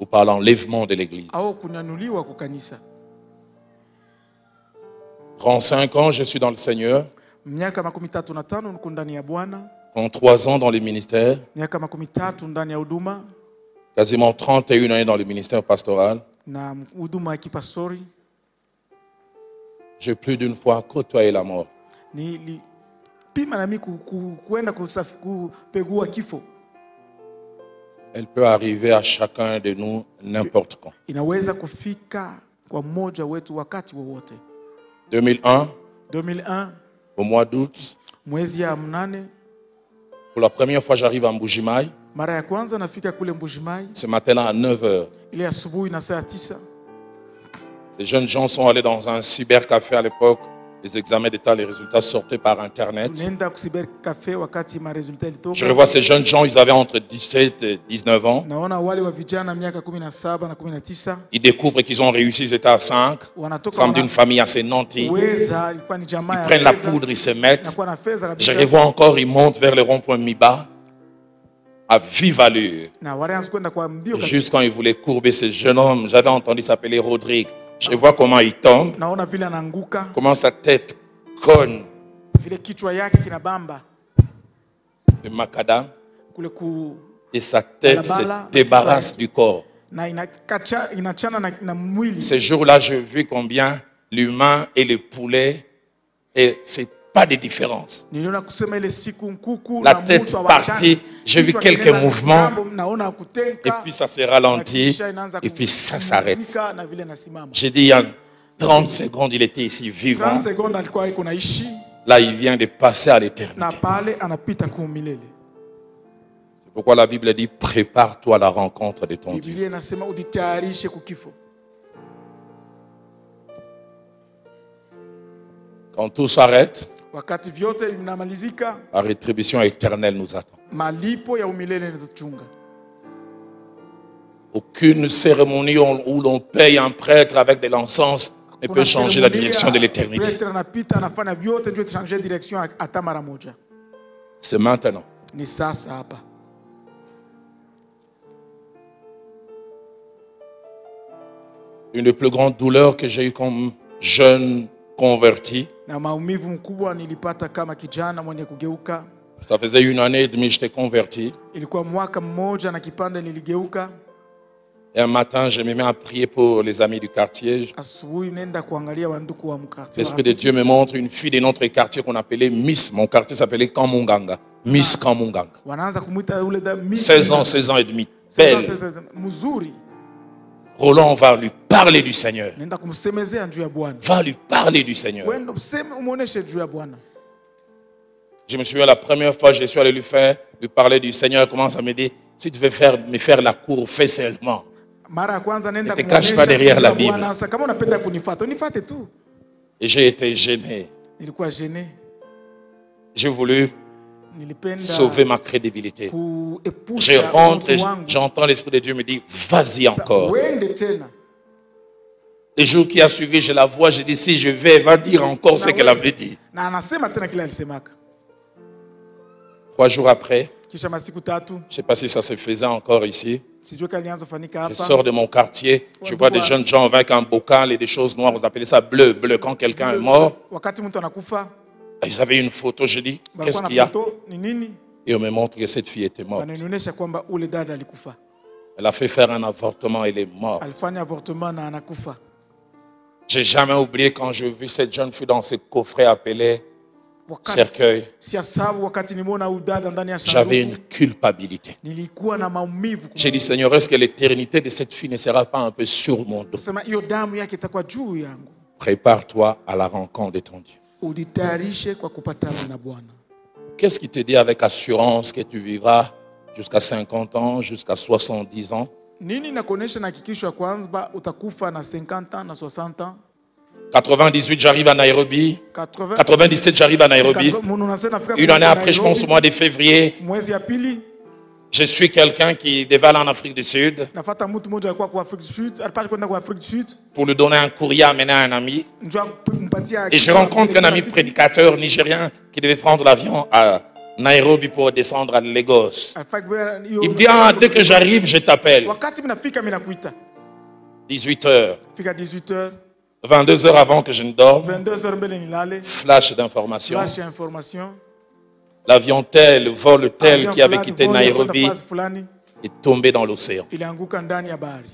ou par l'enlèvement de l'Église. au kunyanyuliwa kwa kanisa. 35 ans, je suis dans le Seigneur. Miaka 35 niko ndani ya Bwana. 33 ans dans le ministère. Miaka 30 ndani ya huduma Quasiment 31 années dans le ministère pastoral. na huduma ya kipastori. J'ai plus d'une fois côtoyé la mort. Nilipima nami kuenda kupegua kifo. Elle peut arriver à chacun de nous n'importe quand. Inaweza kufika kwa mmoja wetu wakati wowote. 2001, au mois d'août, Mwezi ya 8, pour la première fois j'arrive à Mbujimaï. mara ya kwanza nafika kule Mbujimayi. Ce matin-là à 9h. Ile asubuhi na saa 9. Les jeunes gens sont allés dans un cybercafé à l'époque. Les examens d'État, les résultats sortaient par Internet. Nenda ku cyber cafe wakati ma resulta ilitoka. Je revois ces jeunes gens, ils avaient entre 17 et 19 ans. Naona wale wa vijana miaka 17 na 19 Ils découvrent qu'ils ont réussi, ils étaient à 5. wanatoka Semble d'une famille assez nantie. weza, ilikuwa ni jamaa Ils ya prennent la pesa, poudre, ils se mettent. nakuwa na fedha Je kabisa. les vois encore, ils montent vers le rond-point Miba à vive allure. Na walianza kwenda kwa mbio kabisa. Juste quand ils voulaient courber ce jeune homme, j'avais entendu s'appeler Rodrigue. Je vois comment il tombe, Naona vile anaanguka, comment sa tête cogne vile kichwa yake kinabamba le macadam kule ku et sa tête se Balabala, débarrasse du corps. na inachana na mwili. Ces jours-là, j'ai vu combien l'humain et le poulet, et c'est pas de différence. Niliona kusema ile siku nkuku La na tête mtu partie, j'ai vu quelques akienda mouvements, kitambo, naona kutenka, et puis ça s'est ralenti, kisha inaanza et puis ça s'arrête. kupumzika na vile nasimama. J'ai dit, il y a 30 secondes, il était ici 30 vivant. secondes alikuwa iko naishi Là, il vient de passer à na l'éternité. pale anapita kumilele. C'est pourquoi la Bible dit, prépare-toi à la rencontre de ton Dieu. Biblia inasema ujitayarishe kukifo. Quand tout s'arrête, Wakati vyote vinamalizika, la rétribution éternelle nous attend. malipo ya umilele yanatuchunga. Aucune cérémonie où l'on paye un prêtre avec de l'encens ne peut changer la direction de l'éternité. Prêtre anapita anafanya vyote ndio changer direction hata mara moja. C'est maintenant. Ni sasa hapa. Une des plus grandes douleurs que j'ai eues comme jeune converti, Na maumivu mkubwa nilipata kama kijana mwenye kugeuka. ça faisait 1 année et demie que j'étais converti. Ilikuwa mwaka mmoja na kipande niligeuka. Et un matin, je me mets à prier pour les amis du quartier. Asubuhi nenda kuangalia wanduku wa mkartie. L'Esprit de Dieu me montre une fille de notre quartier qu'on appelait Miss. Mon quartier s'appelait Kamunganga. Miss Kamunganga. Wanaanza kumuita yule da 16 ans et demi. Belle. Mzuri. Roland va lui parler du Seigneur. Nenda kumsemezea juu ya Bwana. Va lui parler du Seigneur. Wendo useme umuoneshe juu ya Bwana. Je me souviens la première fois, je suis allé lui parler du Seigneur. Il commence à me dire, si tu veux me faire la cour, fais seulement. Mara ya kwanza nenda Ne te cache pas derrière la Bible. Sasa kama unapenda kunifuata, unifuate tu. Et j'ai été gêné. Nilikuwa gêné. J'ai voulu Nilipenda sauver ma crédibilité. kuepusha Je rentre et utu wangu. j'entends l'Esprit de Dieu me dire, vas-y encore. Wende tena. Les jours qui a suivi, je la vois, je dis, si je vais, elle va dire encore ce qu'elle avait dit. Na anasema tena kile alisemaka. 3 jours après, Kisha masiku tatu, je ne sais pas si ça se faisait encore ici. sijui kalianza fanyika Je hapa. sors de mon quartier, je vois des jeunes gens avec un bocal et des choses noires. Vous appelez ça bleu, bleu. Quand quelqu'un est mort, Wakati mtu anakufa, ils avaient une photo. Je dis, qu'est-ce balikuwa qu'il y na a? foto ni nini? Et on me montre que cette fille était morte. Wananionyesha kwamba ule dada alikufa. Elle a fait faire un avortement, elle est morte. Alifanya avortement na anakufa. J'ai jamais oublié quand j'ai vu cette jeune fille dans ce coffret appelé cercueil. Siasabu wakati nimeona huyu dada ndani ya J'avais une sanduku, culpabilité. nilikuwa na maumivu. J'ai dit, Seigneur, est-ce que l'éternité de cette fille ne sera pas un peu sur mon dos? Sema hiyo damu yake itakuwa juu yangu. Prépare-toi à la rencontre de ton Dieu. Ujitayarishe kwa kupatana na Bwana. Qu'est-ce qui te dit avec assurance que tu vivras jusqu'à 50 ans, jusqu'à 70 ans? Nini nakuonesha na hakikisho ya kwanza utakufa na 50 ans na 60 ans? 98, j'arrive à Nairobi. 80 97, j'arrive à Nairobi. Une année après, je pense au mois de février, mwezi ya pili je suis quelqu'un qui devait aller en Afrique du Sud nafata mtu mmoja alikuwa kwa Afrika du Sud, alipata kwenda kwa Afrika du Sud, pour lui donner un courrier à amener à un ami. njoo mpatia. Et je rencontre un ami prédicateur nigérien qui devait prendre l'avion à Nairobi pour descendre à Lagos. Il me dit, ah, dès que j'arrive, je t'appelle. Wakati mnafika mimi nakuita. 18 heures, Fika 18h, 22 heures avant que je ne dorme, 22h mbele nilale. flash d'information. Flash ya information. L'avion tel, le vol tel Avion qui avait fulani, quitté voli ya kwenda Nairobi fasi fulani, est tombé dans l'océan. ilianguka ndani ya bahari.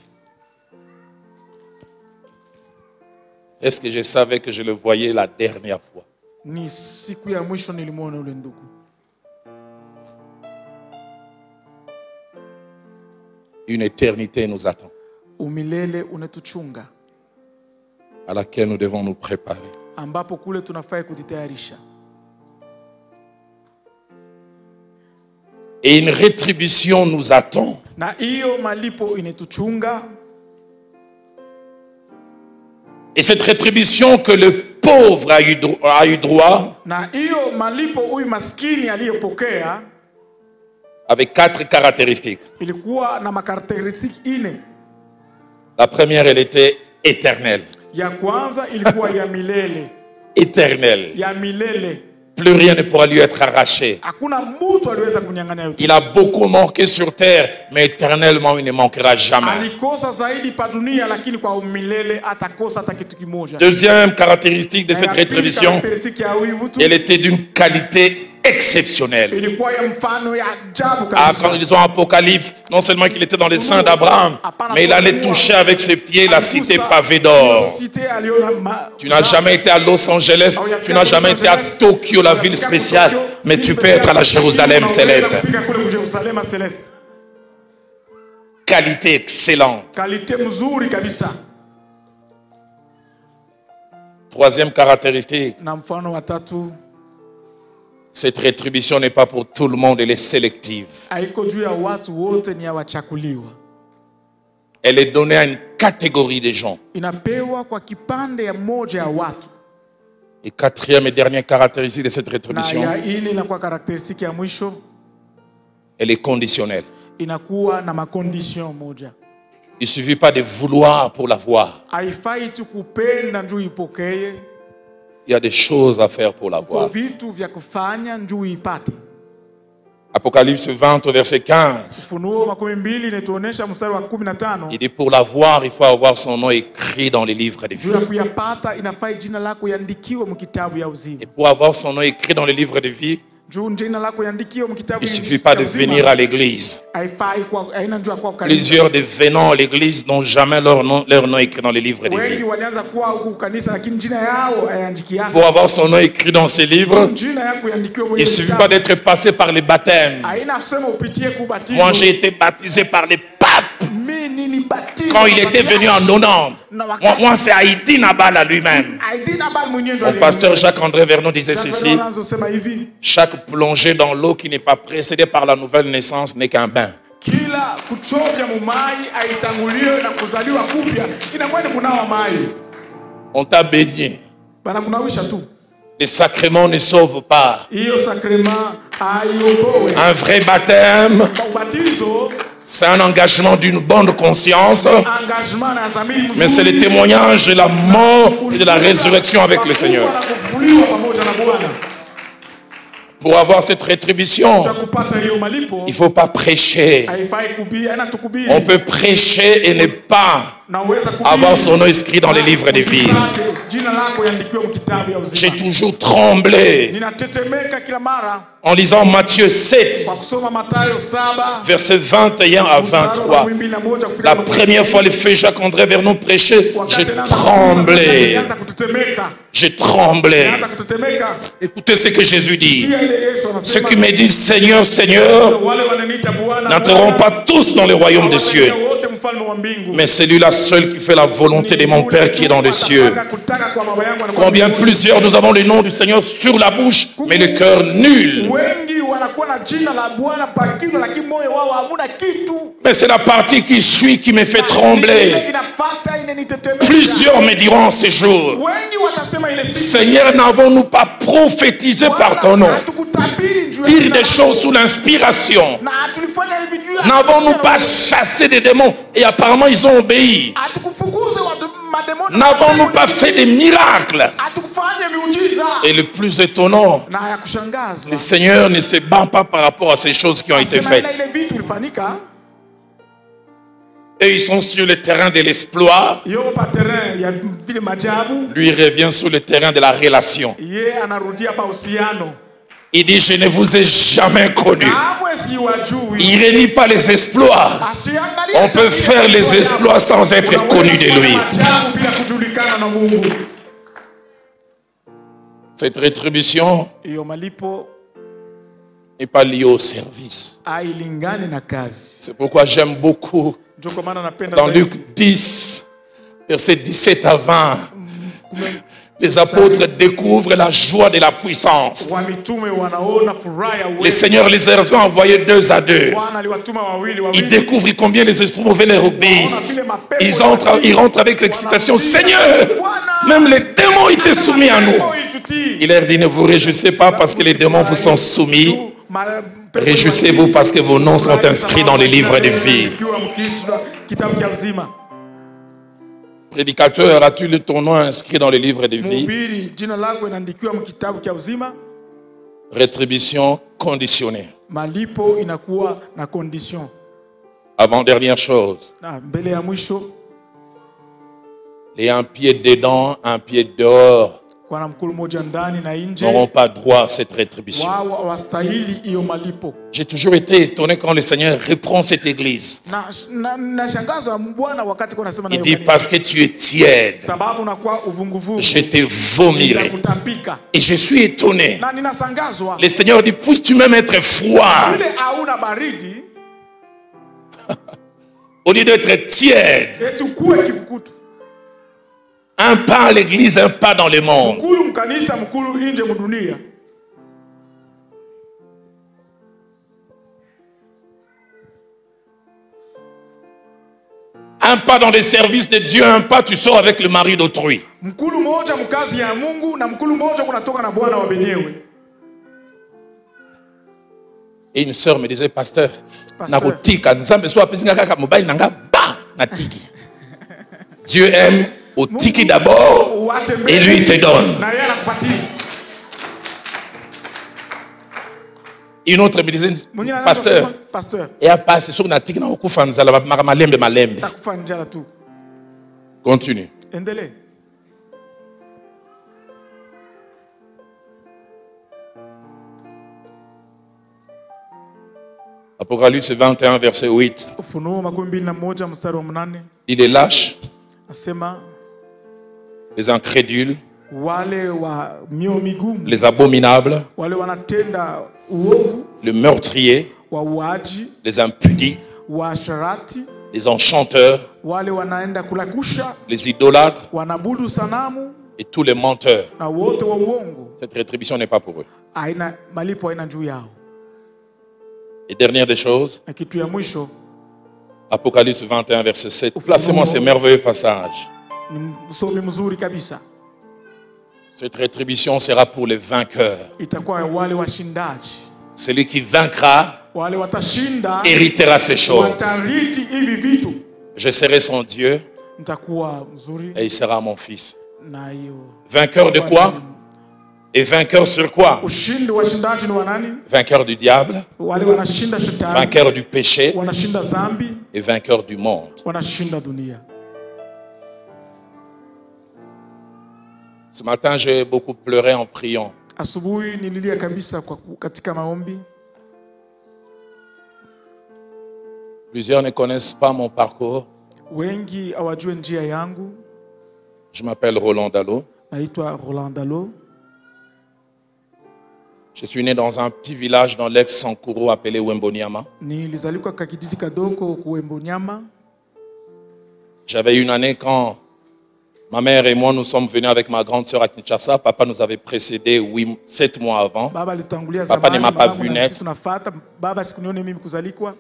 Est-ce que je savais que je le voyais la dernière fois? Ni siku ya mwisho nilimwona ule ndugu. Une éternité nous attend, Umilele unatuchunga, à laquelle nous devons nous préparer. ambapo kule tunafaa kujitayarisha. Et une rétribution nous attend. Na hiyo malipo inatuchunga. Et cette rétribution que le pauvre a eu droit, Na hiyo malipo huyu maskini aliyopokea avec 4 caractéristiques. ilikuwa na makarakteristiki ine. La première, elle était éternelle. Ya kwanza ilikuwa ya milele. Éternelle. Ya milele. Plus rien ne pourra lui être arraché. Hakuna mtu aliweza kunyang'anya yote. Il a beaucoup manqué sur terre, mais éternellement, il ne manquera jamais. Alikosa zaidi pa dunia, lakini kwa milele atakosa hata kitu kimoja. Deuxième caractéristique de cette rétribution, elle était d'une qualité exceptionnelle. ilikuwa ya mfano ya ajabu Ah, kabisa. quand ils lisons Apocalypse, non seulement qu'il était dans les seins d'Abraham, mais il allait toucher avec ses pieds la cité pavée d'or. Tu n'as jamais été à Los Angeles, tu n'as jamais été à Tokyo, la ville spéciale, mais tu peux être à la Jérusalem céleste. Qualité excellente. Qualité mzuri kabisa. Troisième caractéristique, Na mfano wa tatu, cette rétribution n'est pas pour tout le monde, elle est sélective. haiko juu ya watu wote, ni ya wachakuliwa. Elle est donnée à une catégorie de gens. Inapewa kwa kipande ya moja ya watu. Et quatrième et dernière caractéristique de cette Na rétribution, ya ine inakuwa karakteristiki ya mwisho, elle est conditionnelle. inakuwa na makondisyon moja. Il ne suffit pas de vouloir pour l'avoir. Haifai tu kupenda njuu ipokeye, Il y a des choses à faire pour kwa l'avoir. vitu vya kufanya njuu ipate. Apocalypse 20 au verset 15. Funuo 12 inatuonesha mstari wa 15. Il dit pour l'avoir, il faut avoir son nom écrit dans les livres de vie. Juu ya kuyapata inafai jina lako yandikiwe mkitabu ya uzima. Et pour avoir son nom écrit dans les livres de vie, Juu jina lako yandikiwe mkitabu il ya ne suffit pas de uzima. venir à l'église. Haifai kwa haina njuu ya kwa kanisa. Plusieurs des venants à l'église n'ont jamais leur nom écrit dans les livres de Wengi vie. walianza kuwa huku kanisa lakini jina yao hayandiki yako. Pour avoir son nom écrit dans ces livres, Jina yako yandikiwe il mwenye ne suffit kitabu. pas d'être passé par les baptêmes. Haina kusema upitie kubatizo. Moi, j'ai été baptisé par les papes Mimi nilibatizwa quand il était venu en 90. Moi, c'est Haïti Nabal à lui-même. Mon pasteur Jacques-André Vernon disait ceci: chaque plongée dans l'eau qui n'est pas précédée par la nouvelle naissance n'est qu'un bain. Kila kuchovya mumai aitanguliwe na kuzaliwa kupya inakuwa ni kunawa mai. On t'a baigné. Banakunawisha tu. Les sacrements ne sauvent pas. Hiyo sakrema haiokoe. Un vrai baptême, Ubatizo c'est un engagement d'une bonne conscience, engagement na zamiri mzuri. mais c'est le témoignage de la mort et de la résurrection avec le Seigneur. Kufufuliwa pamoja na Bwana. Pour avoir cette rétribution, Cha kupata hiyo malipo il ne faut pas prêcher. haifai kubia, haina tukubiri. On peut prêcher et ne pas Na uweza kubiri. avoir son nom inscrit dans les livres de vie. Usipate jina lako yandikiwe mkitabu ya uzima. J'ai toujours tremblé Ninatetemeka kila mara en lisant Matthieu 7, kwa kusoma Mathayo 7 versets 21 à 23. La première fois, le feu Jacques-André Vernon prêchait, j'ai tremblé. J'ai tremblé. Écoutez ce que Jésus dit. Ceux qui me disent Seigneur, Seigneur, n'entreront pas tous dans le royaume des cieux, mais celui-là seul qui fait la volonté de mon Père qui est dans les cieux. Combien plusieurs nous avons le nom du Seigneur sur la bouche, mais le cœur nul. Mais c'est la partie qui suit qui me fait trembler. Plusieurs me diront en ces jours: Seigneur, n'avons-nous pas prophétisé par ton nom? Dire des choses sous l'inspiration. N'avons-nous pas chassé des démons? Et apparemment ils ont obéi. N'avons-nous pas fait des miracles? Et le plus étonnant, le Seigneur ne se bat pas par rapport à ces choses qui ont été faites. Et ils sont sur le terrain de l'exploit. Lui revient sur le terrain de la relation. Il dit: je ne vous ai jamais connu. Il ne renie pas les exploits. On peut faire les exploits sans être connu de lui. Cette rétribution n'est pas liée au service. C'est pourquoi j'aime beaucoup dans Luc 10, versets 17 à 20, les apôtres découvrent la joie de la puissance. Le Seigneur les a envoyés 2 à 2. Ils découvrent combien les esprits mauvais les obéissent. Ils rentrent avec l'excitation: Seigneur, même les démons étaient soumis à nous. Il leur dit: ne vous réjouissez pas parce que les démons vous sont soumis. Réjouissez-vous parce que vos noms sont inscrits dans les livres de vie. Prédicateur, as-tu ton nom inscrit dans les livres de vie? Rétribution conditionnée. Avant-dernière chose. Il y a un pied dedans, un pied dehors. wana mkulu moja ndani na nje n'auront pas droit à cette rétribution. wao hawastahili hiyo malipo. J'ai toujours été étonné quand le Seigneur reprend cette église. Na shangazwa Bwana wakati kwa nasema na Il dit parce que tu es tiède, sababu unakuwa uvunguvugu je te vomirai. nitakutapika. Et je suis étonné. Na ninashangazwa Le Seigneur dit puisses-tu même être froid yule hauna baridi au lieu d'être tiède. eti kuwe kivukutu. Un pas à l'église, un pas dans le monde. Mkulu mkanisa mkulu nje mdunia. Un pas dans les services de Dieu, un pas tu sors avec le mari d'autrui. Mkulu moja mkazi ya Mungu na mkulu moja kunatoka na bwana wa benyewe. Et une sœur me disait, pasteur, Pasteur. nakotika nzambe so apesinga kaka mobile nanga ba natiki. Dieu aime au tiki d'abord Uache et lui il te donne. na yeye anakupatia. Une autre me disait, Mwingine pasteur, anasema, pasteur, et à passer sur natiki na okufa nzala malembe malembe. takufa njala tu. Continue. Endelee. Apocalypse 21 verset 8. Ufunuo 21 mstari wa 8 Il est lâche, asema les incrédules, wale wa mioyo migumu, les abominables, wale wanatenda uovu, le meurtrier, wauaji, les impudiques, waasharati, les enchanteurs, wale wanaenda kulakusha, les idolâtres wanabudu sanamu et tous les menteurs. na wote wa uongo. Cette rétribution n'est pas pour eux. Haina malipo, haina juu yao. Et dernière des choses, Na kitu ya mwisho Apocalypse 21 verset 7. Placez-moi ces merveilleux passages. ni msomi mzuri kabisa. Cette rétribution sera pour les vainqueurs. Itakuwa wale washindaji, Celui qui vaincra wale watashinda, héritera ces choses. watariti hivi vitu. Je serai son Dieu Nitakuwa mzuri et il sera mon fils. na hiyo. Vainqueur de quoi? Et vainqueur sur quoi? Ushindi washindaji ni wanani? Vainqueur du diable, Wale wanashinda shetani, vainqueur du péché wanashinda zambi, et vainqueur du monde. wanashinda dunia. Ce matin, j'ai beaucoup pleuré en priant. Asubuhi nililia kabisa katika maombi. Plusieurs ne connaissent pas mon parcours. Wengi hawajue njia yangu. Je m'appelle Roland Dallot. Naitwa Roland Dallot. Je suis né dans un petit village dans l'ex-Sankuru appelé Wemboniama. Nilizaliwa kwa kijiji kadogo Wemboniama. J'avais une année quand ma mère et moi nous sommes venus avec ma grande sœur à Kinshasa. Papa nous avait précédés 7 mois avant. Baba alitangulia Papa zamani. ne m'a pas mamangu vu na naître. sisi tunafuata. Baba sikunione mimi kuzalikwa.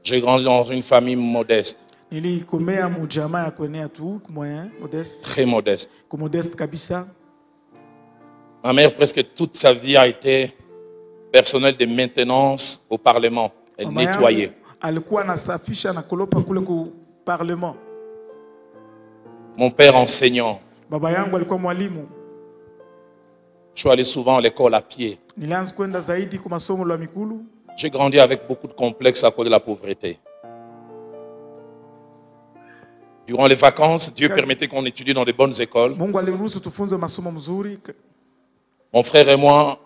J'ai grandi dans une famille modeste, Nilikomea mujamaa ya kuenea tu moyen modeste. très modeste. Modeste kabisa. Ma mère, presque toute sa vie, a été personnel de maintenance au Parlement. Elle Mama yangu nettoyait. alikuwa anasafisha na kolopa kule ku parlement. Mon père enseignant. Baba yangu alikuwa mwalimu. Je suis allé souvent à l'école à pied. Nilianza kwenda zaidi kwa masomo la mikulu. J'ai grandi avec beaucoup de complexes à cause de la pauvreté. Durant les vacances, Dieu permettait qu'on étudie dans de bonnes écoles. Mungu aliruhusu tufunze masomo mzuri. Mon frère et moi,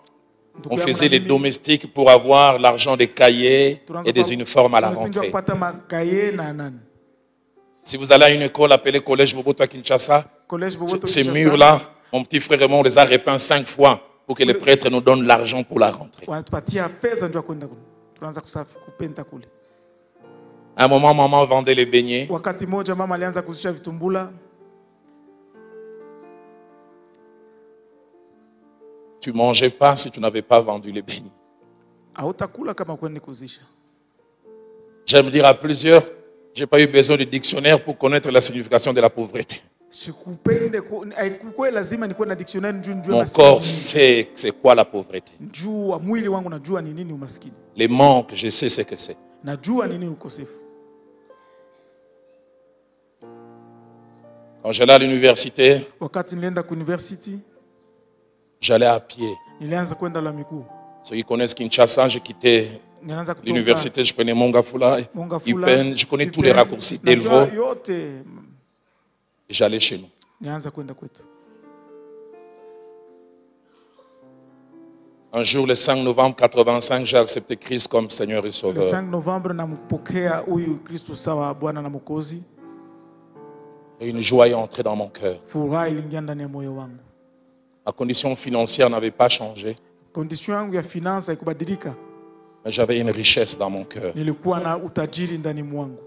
on faisait les domestiques pour avoir l'argent des cahiers et des uniformes à la rentrée. Si vous allez à une école appelée Collège Boboto à Kinshasa, ces murs-là, mon petit frère et moi, on les a repeints 5 fois pour que les prêtres nous donnent l'argent pour la rentrée. À un moment, maman vendait les beignets. Tu ne mangeais pas si tu n'avais pas vendu les beignets. J'aime dire à plusieurs, je n'ai pas eu besoin de dictionnaire pour connaître la signification de la pauvreté. Mon corps sait c'est quoi la pauvreté. Les manques, je sais ce que c'est. Quand j'allais à l'université, j'allais à pied. Ceux qui connaissent Kinshasa, j'ai quitté l'université, je prenais Mongafula, Ipen, je connais tous les raccourcis d'Elvo. Et j'allais chez nous. Un jour, le 5 novembre 85, j'ai accepté Christ comme Seigneur et Le Sauveur. 5 Novembre nampokea huyu Kristo sawa Bwana na Mwokozi. Et une joie est entrée dans mon cœur. Furaha iliingia ndani ya moyo wangu. Ma condition financière n'avait pas changé, Condition yangu ya finance haikubadilika. mais j'avais une richesse dans mon cœur. Nilikuwa na utajiri ndani mwangu.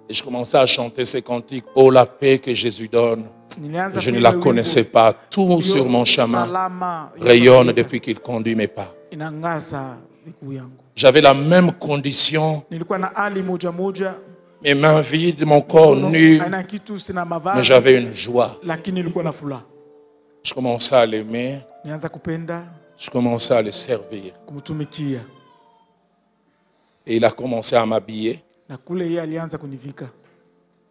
Et je commençais à chanter ces cantiques. Oh, la paix que Jésus donne. Nilianza Je ne kuimba la wimbo, connaissais pas. Tout sur mon chemin salama rayonne depuis qu'il conduit mes pas. inangaza miguu yangu. J'avais la même condition. Nilikuwa na hali moja moja, Mes mains vides, mon corps nu. haina kitu, sina Mais mavazi, j'avais une joie. lakini nilikuwa na furaha. Je commençais à l'aimer. Nianza kupenda, Je commençais à le servir. kumtumikia, Et il a commencé à m'habiller. na kule yeye alianza kunivika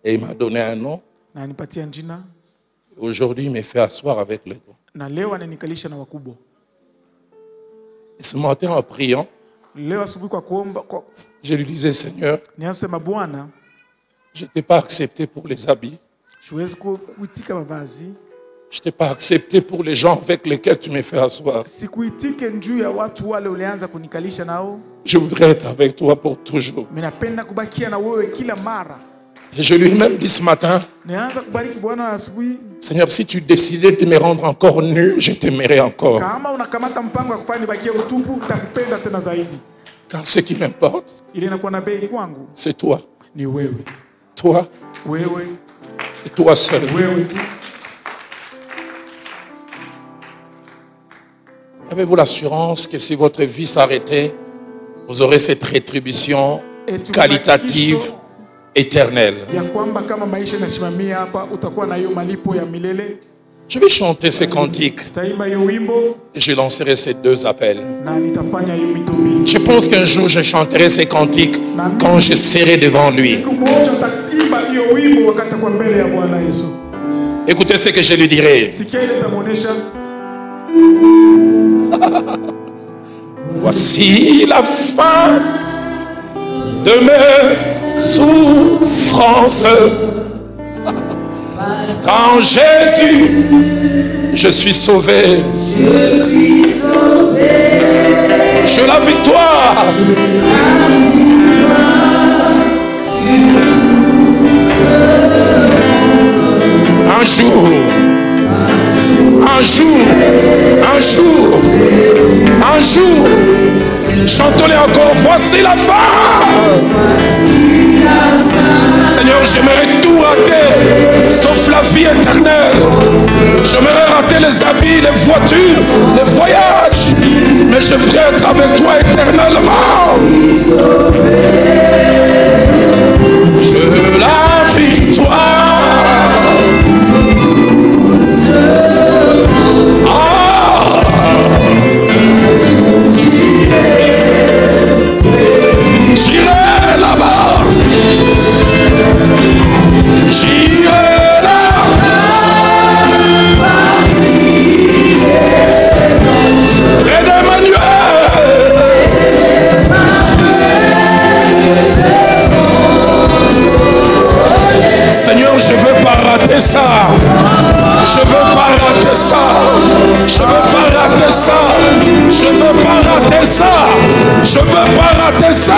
Et il m'a donné un nom. na anipatia jina, Aujourd'hui, il me fait asseoir avec le gros. na leo ananikalisha na wakubwa. Et ce matin, en priant, Leo asubuhi kwa kuomba je lui disais, Seigneur, nianza kusema Bwana, je ne t'ai pas accepté pour les habits. siwezi kuitika mavazi, Je ne t'ai pas accepté pour les gens avec lesquels tu me fais asseoir. sikuitike juu ya watu wale ulianza kunikalisha nao. Je voudrais être avec toi pour toujours. Mimi napenda kubakia na wewe kila mara. Et je lui ai même dit ce matin, Nianza kubariki Bwana asubuhi. Seigneur, si tu décidais de me rendre encore nu, je t'aimerais encore. Kama unakamata mpango wa kufanya nibakie utupu, nitakupenda tena zaidi. Car ce qui m'importe, Ile inakuwa na bei kwangu c'est toi. ni wewe. Toi Wewe, et toi seul. wewe tu. Avez-vous l'assurance que si votre vie s'arrêtait, vous aurez cette rétribution qualitative éternelle? Ya kwamba kama maisha yanasimamia hapa utakuwa na hiyo malipo ya milele. Je vais chanter ces cantiques Taimba hiyo wimbo et je lancerai ces deux appels. na nitafanya hiyo mito mbili. Je pense qu'un jour je chanterai ces cantiques quand je serai devant lui. Siku moja utaimba hiyo wimbo wakati kwa mbele ya Bwana Yesu. Écoutez ce que je lui dirai. Sikia ile tamuonesha. Voici la fin de mes souffrances. En Jésus, je suis sauvé. Je la victoire. Un jour, un jour, un jour, un jour, chantons-les encore. Voici la fin. Seigneur, j'aimerais tout rater, sauf la vie éternelle. J'aimerais rater les habits, les voitures, les voyages, mais je voudrais être avec toi éternellement. Je la victoire. J'irai là-bas. J'irai là. Près d'Emmanuel. Seigneur, je veux pas rater ça. Je veux pas rater ça. Je veux pas rater ça. Je veux pas rater ça. Je veux pas rater ça.